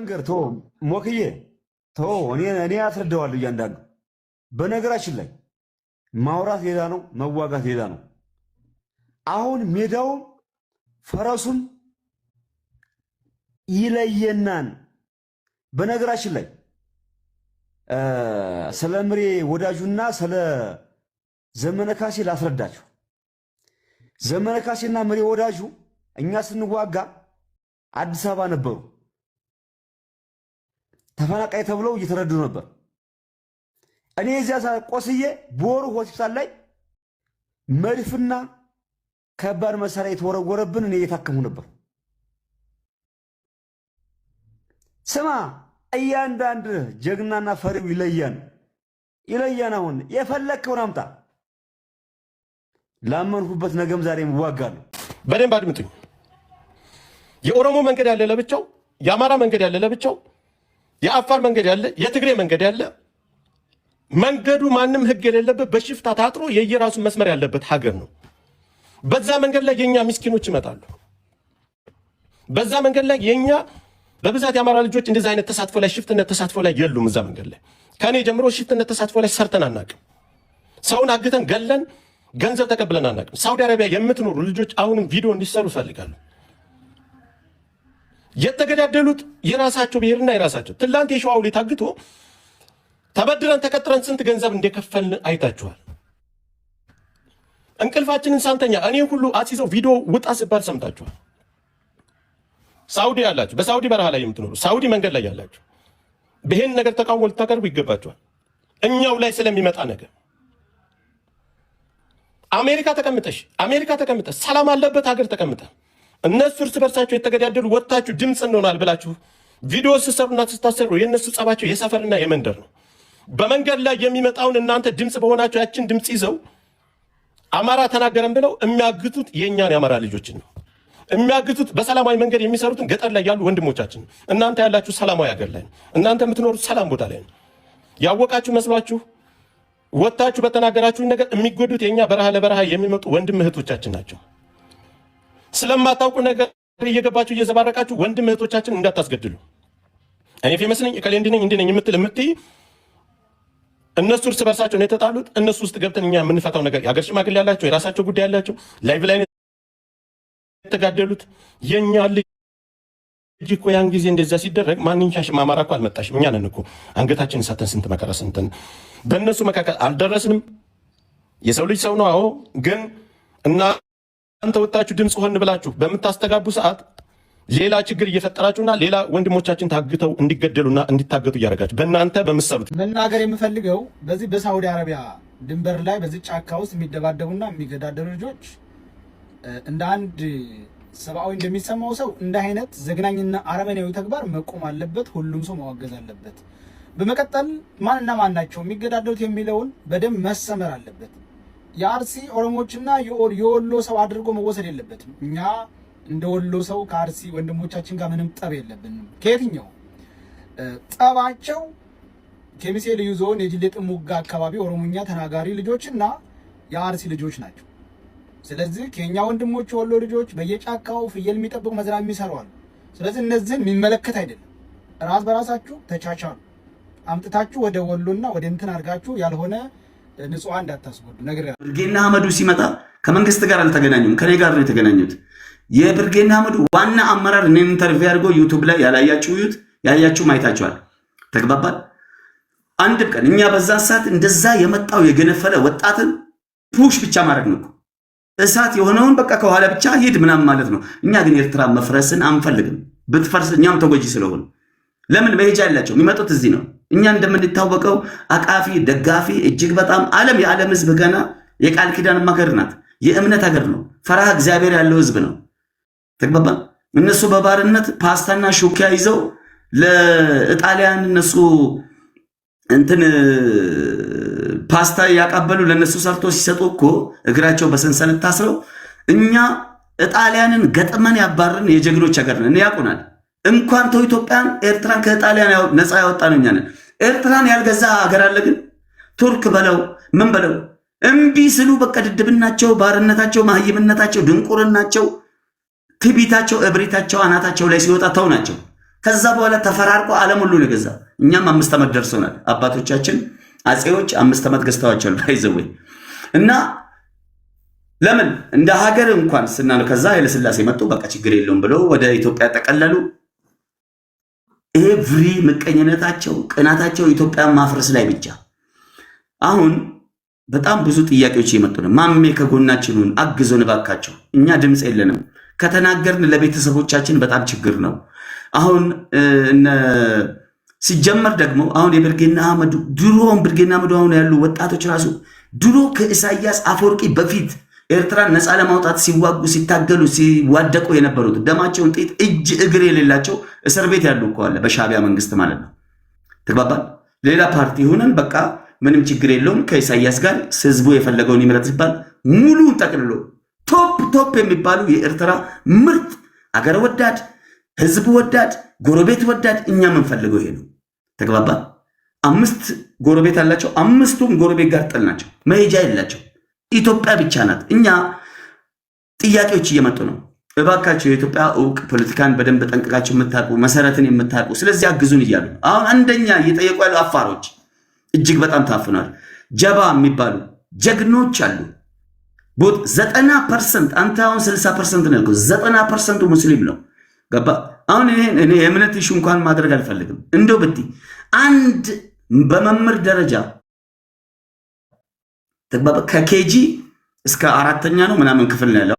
ልንገር ቶ ሞክዬ ቶ እኔ አስረዳዋለሁ እያንዳንዱ። በነገራችን ላይ ማውራት ሌላ ነው፣ መዋጋት ሌላ ነው። አሁን ሜዳውም ፈረሱም ይለየናን። በነገራችን ላይ ስለ ምሬ ወዳጁና ስለ ዘመነ ካሴ ላስረዳችሁ። ዘመነ ካሴና ምሬ ወዳጁ እኛ ስንዋጋ አዲስ አበባ ነበሩ። ተፈናቃይ ተብለው እየተረዱ ነበር። እኔ እዚያ ቆስዬ ቦሩ ሆስፒታል ላይ መድፍና ከባድ መሳሪያ የተወረወረብን እኔ እየታከሙ ነበር። ስማ እያንዳንድ ጀግናና ፈሪው ይለያን። አሁን የፈለከውን አምጣ። ላመንኩበት ነገም ዛሬም እዋጋለሁ። በደንብ አድምጡኝ። የኦሮሞ መንገድ ያለ ለብቻው፣ የአማራ መንገድ ያለ ለብቻው፣ የአፋር መንገድ ያለ፣ የትግሬ መንገድ ያለ፣ መንገዱ ማንም ህግ የሌለበት በሽፍታ ታጥሮ የየራሱ መስመር ያለበት ሀገር ነው። በዛ መንገድ ላይ የኛ ምስኪኖች ይመጣሉ። በዛ መንገድ ላይ የኛ በብዛት የአማራ ልጆች እንደዚህ አይነት ተሳትፎ ላይ ሽፍትነት ተሳትፎ ላይ የሉም። እዛ መንገድ ላይ ከኔ ጀምሮ ሽፍትነት ተሳትፎ ላይ ሰርተን አናቅም። ሰውን አግተን ገለን ገንዘብ ተቀብለን አናቅም። ሳውዲ አረቢያ የምትኖሩ ልጆች አሁንም ቪዲዮ እንዲሰሩ ፈልጋሉ። የተገዳደሉት የራሳቸው ብሔርና የራሳቸው ትላንት የሸዋው ላይ ታግቶ ተበድረን ተቀጥረን ስንት ገንዘብ እንደከፈልን አይታችኋል። እንቅልፋችንን ሳንተኛ እኔ ሁሉ አሲዘው ቪዲዮ ውጣ ሲባል ሰምታችኋል። ሳውዲ ያላችሁ፣ በሳውዲ በረሃ ላይ የምትኖሩ፣ ሳውዲ መንገድ ላይ ያላችሁ ይህን ነገር ተቃውሞ ልታቀርቡ ይገባችኋል። እኛው ላይ ስለሚመጣ ነገር አሜሪካ ተቀምጠ ሰላም አለበት ሀገር ተቀምጠ እነሱ እርስ በርሳቸው የተገዳደሉ ወጣችሁ ድምፅ እንሆናል ብላችሁ ቪዲዮ ስትሰሩና ስታሰሩ የእነሱ ጸባቸው የሰፈርና የመንደር ነው። በመንገድ ላይ የሚመጣውን እናንተ ድምፅ በሆናቸው ያችን ድምፅ ይዘው አማራ ተናገረን ብለው የሚያግቱት የእኛን የአማራ ልጆችን ነው የሚያግቱት። በሰላማዊ መንገድ የሚሰሩትን ገጠር ላይ ያሉ ወንድሞቻችን። እናንተ ያላችሁ ሰላማዊ ሀገር ላይ ነው። እናንተ የምትኖሩት ሰላም ቦታ ላይ ነው። ያወቃችሁ መስሏችሁ ወጣችሁ በተናገራችሁ ነገር የሚጎዱት የኛ በረሃ ለበረሃ የሚመጡ ወንድም እህቶቻችን ናቸው። ስለማታውቁ ነገር እየገባችሁ እየዘባረቃችሁ ወንድም እህቶቻችን እንዳታስገድሉ። እኔ ፌመስ ነኝ እከሌ እንዲህ ነኝ የምትይ እነሱ እርስ በርሳቸው ነው የተጣሉት። እነሱ ውስጥ ገብተን እኛ የምንፈታው ነገር የሀገር ሽማግሌ ያላቸው የራሳቸው ጉዳይ ያላቸው ላይቭ ላይ የተጋደሉት የኛ ልጅ እኮ ያን ጊዜ እንደዛ ሲደረግ ማንኛሽም አማራ እኮ አልመጣሽም። እኛ ነን እኮ አንገታችንን ሳተን ስንት መከራ ስንትን በእነሱ መካከል አልደረስንም። የሰው ልጅ ሰው ነው። አዎ፣ ግን እናንተ ወጣችሁ ድምፅ ሆን ብላችሁ በምታስተጋቡ ሰዓት ሌላ ችግር እየፈጠራችሁና ሌላ ወንድሞቻችን ታግተው እንዲገደሉና እንዲታገቱ እያደረጋችሁ በእናንተ በምትሰሩት መናገር የምፈልገው በዚህ በሳውዲ አረቢያ ድንበር ላይ በዚህ ጫካ ውስጥ የሚደባደቡና የሚገዳደሉ ልጆች እንደ አንድ ሰብአዊ እንደሚሰማው ሰው እንደ አይነት ዘግናኝና አረመኔያዊ ተግባር መቆም አለበት። ሁሉም ሰው ማወገዝ አለበት። በመቀጠል ማንና ማን ናቸው የሚገዳደሉት የሚለውን በደንብ መሰመር አለበት። የአርሲ ኦሮሞዎችና የወሎ ሰው አድርጎ መወሰድ የለበትም። እኛ እንደ ወሎ ሰው ከአርሲ ወንድሞቻችን ጋር ምንም ጠብ የለብንም። ከየትኛው ጠባቸው ከሚሴ ልዩ ዞን የጅሌ ጥሙጋ አካባቢ ኦሮሞኛ ተናጋሪ ልጆችና የአርሲ ልጆች ናቸው። ስለዚህ ከኛ ወንድሞች ወሎ ልጆች በየጫካው ፍየል የሚጠብቁ መዝራም የሚሰሩ አሉ። ስለዚህ እነዚህን የሚመለከት አይደለም። ራስ በራሳችሁ ተቻቻሉ። አምጥታችሁ ወደ ወሎና ወደ እንትን አድርጋችሁ ያልሆነ ንጹሃን እንዳታስጎዱ ነገር ያለው። ብርጌና አህመዱ ሲመጣ ከመንግስት ጋር አልተገናኙም፣ ከኔ ጋር ነው የተገናኙት። የብርጌና አህመዱ ዋና አመራር እኔን ኢንተርቪው አድርጎ ዩቲዩብ ላይ ያላያችሁ ይዩት፣ ያያችሁ ማይታችኋል። ተግባባል። አንድ ቀን እኛ በዛ ሰዓት እንደዛ የመጣው የገነፈለ ወጣትን ፑሽ ብቻ ማድረግ ነው። እሳት የሆነውን በቃ ከኋላ ብቻ ሂድ ምናምን ማለት ነው። እኛ ግን ኤርትራ መፍረስን አንፈልግም። ብትፈርስ እኛም ተጎጂ ስለሆነ ለምን መሄጃ ያላቸው የሚመጡት እዚህ ነው። እኛ እንደምንታወቀው አቃፊ ደጋፊ እጅግ በጣም የዓለም ህዝብ ገና የቃል ኪዳን ሀገር ናት። የእምነት ሀገር ነው። ፈራህ እግዚአብሔር ያለው ህዝብ ነው። ተግባባ። እነሱ በባርነት ፓስታና ሹኪያ ይዘው ለኢጣሊያን እነሱ እንትን ፓስታ ያቀበሉ ለነሱ ሰርቶ ሲሰጡ እኮ እግራቸው በሰንሰለት ታስረው እኛ ኢጣሊያንን ገጥመን ያባረርን የጀግኖች ሀገር ነን። ያቁናል። እንኳን ተው ኢትዮጵያን ኤርትራን ከኢጣሊያን ነፃ ያወጣ ነው። እኛ ነን። ኤርትራን ያልገዛ ሀገር አለ? ግን ቱርክ በለው ምን በለው እምቢ ስሉ በቃ ድድብናቸው፣ ባርነታቸው፣ ማህይምነታቸው፣ ድንቁርናቸው፣ ትቢታቸው፣ እብሪታቸው አናታቸው ላይ ሲወጣ ተው ናቸው። ከዛ በኋላ ተፈራርቆ ዓለም ሁሉ ነው ገዛ። እኛም 5 ዓመት ደርሶናል። አባቶቻችን አጼዎች 5 ዓመት ገዝተዋቸዋል ባይዘው እና ለምን እንደ ሀገር እንኳን ስናነው ከዛ ኃይለ ሥላሴ መጡ። በቃ ችግር የለውም ብለው ወደ ኢትዮጵያ ተቀለሉ። ኤቭሪ ምቀኝነታቸው ቅናታቸው ኢትዮጵያን ማፍረስ ላይ ብቻ። አሁን በጣም ብዙ ጥያቄዎች እየመጡ ነው። ማሜ ከጎናችንን አግዞን እባካቸው፣ እኛ ድምፅ የለንም። ከተናገርን ለቤተሰቦቻችን በጣም ችግር ነው። አሁን ሲጀመር ደግሞ አሁን የብርጌና አህመዱ ድሮውን ብርጌና አህመዱ አሁን ያሉ ወጣቶች ራሱ ድሮ ከኢሳያስ አፈወርቂ በፊት ኤርትራን ነፃ ለማውጣት ሲዋጉ ሲታገሉ ሲዋደቁ የነበሩት ደማቸውን ጥይት እጅ እግር የሌላቸው እስር ቤት ያሉ እኮ አለ፣ በሻዕቢያ መንግስት ማለት ነው። ተግባባል። ሌላ ፓርቲ ሆነን በቃ ምንም ችግር የለውም ከኢሳያስ ጋር ህዝቡ የፈለገውን ይምረጥ ሲባል ሙሉን ጠቅልሎ ቶፕ የሚባሉ የኤርትራ ምርጥ አገር ወዳድ ህዝብ ወዳድ ጎረቤት ወዳድ እኛ የምንፈልገው ይሄ ነው። ተግባባል። 5 ጎረቤት አላቸው። 5ቱም ጎረቤት ጋር ጥል ናቸው። መሄጃ የላቸው። ኢትዮጵያ ብቻ ናት። እኛ ጥያቄዎች እየመጡ ነው። እባካቸው የኢትዮጵያ እውቅ ፖለቲካን በደንብ ጠንቅቃቸው የምታውቁ መሰረትን የምታውቁ ስለዚህ አግዙን እያሉ አሁን አንደኛ እየጠየቁ ያሉ አፋሮች እጅግ በጣም ታፍኗል። ጀባ የሚባሉ ጀግኖች አሉ። 90% አንተ አሁን 60% ነው። 90% ሙስሊም ነው። ገባ። አሁን እኔ የእምነት ኢሹ እንኳን ማድረግ አልፈልግም። እንደው ብቲ አንድ በመምህር ደረጃ ከኬጂ እስከ 4ኛ ነው ምናምን ክፍል ነው ያለው